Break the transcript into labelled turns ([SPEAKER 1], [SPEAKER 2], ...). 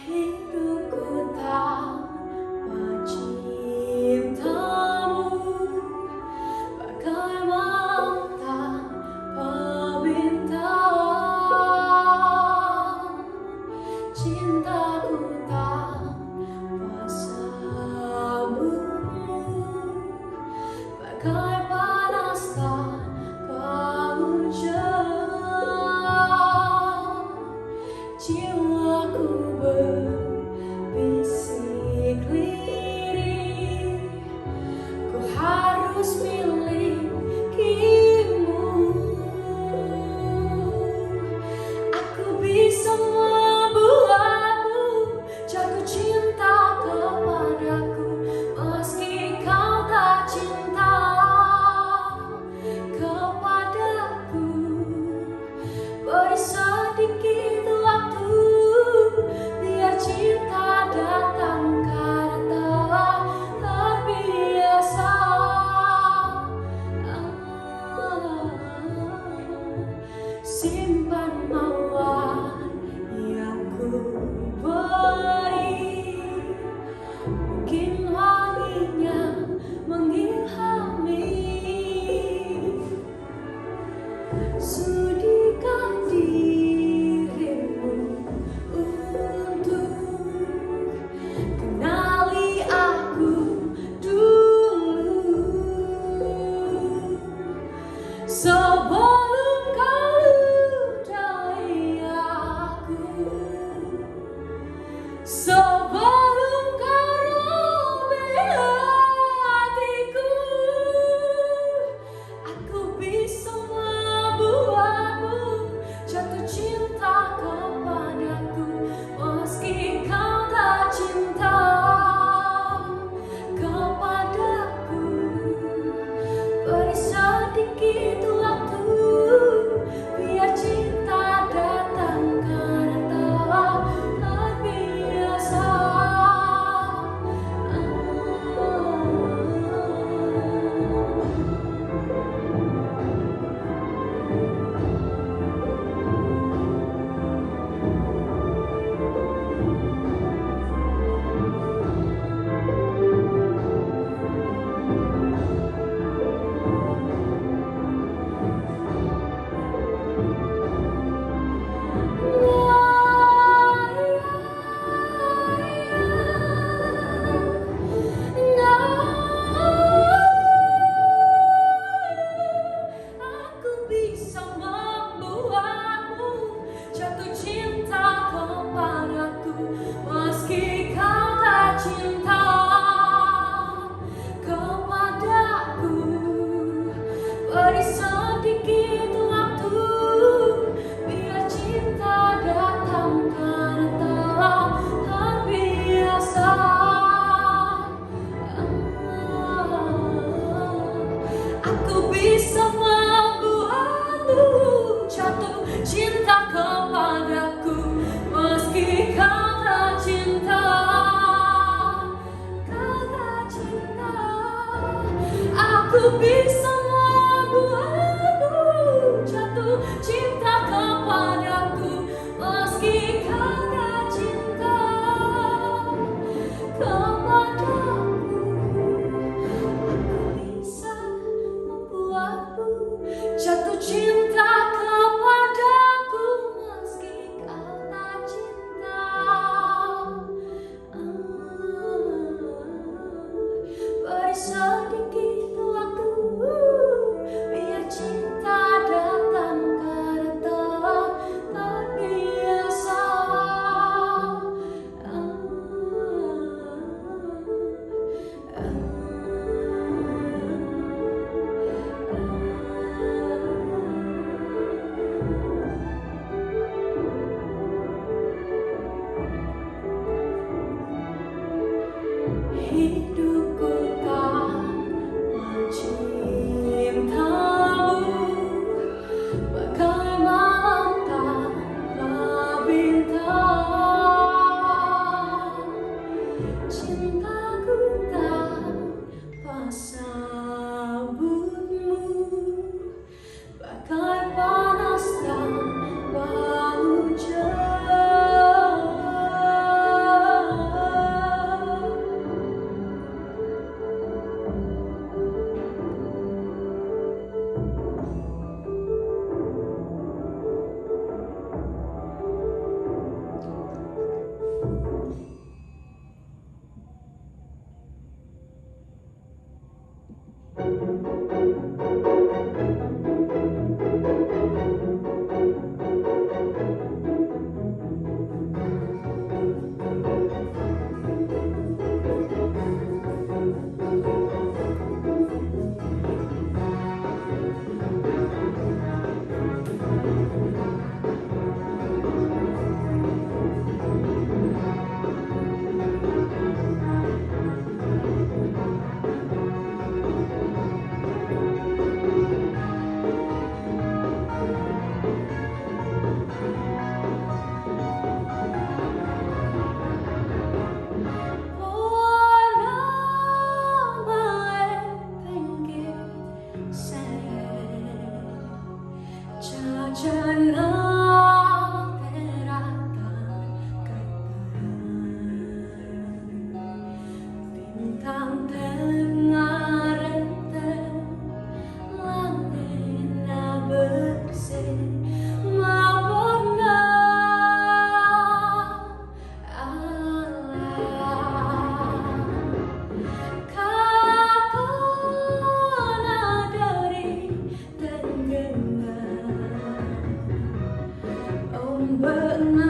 [SPEAKER 1] Hidupku tanpa cintamu bagai malam tanpa bintang. Cintaku tanpa sambungmu bagai panas tanpa hujan. Jiwaku berbisik lirih, ku harus milikimu. Aku bisa membuatmu jatuh cinta kepadaku, meski kau tak cinta kepadaku. Beri sedikit waktu, biar cinta datang karena telah terbiasa. Simpan mawar yang ku beri, mungkin wanginya mengilhami. Sudikan dirimu untuk kenali aku dulu, sebelum kau ludahi aku, sebelum kau robek hatiku. Aku bisa membuatmu jatuh cinta kepadaku, meski kau tak cinta kepadaku. Beri sedikit waktu, biar cinta datang karena telah terbiasa. Aku bisa membuatmu jatuh cinta kepadaku, meski kau tak cinta kepadaku. Beri sedikit waktu, biar cinta datang karena telah terbiasa. Aku bisa membuatmu jatuh cinta kepadaku, meski kau tak cinta. Kau tak cinta. Aku bisa membuatmu jatuh cinta kepadaku, meski kau tak cinta kepadaku. Jatuh cinta kepadaku, meski kau tak cinta. Beri sedikit waktu, biar cinta datang karena telah terbiasa. pernah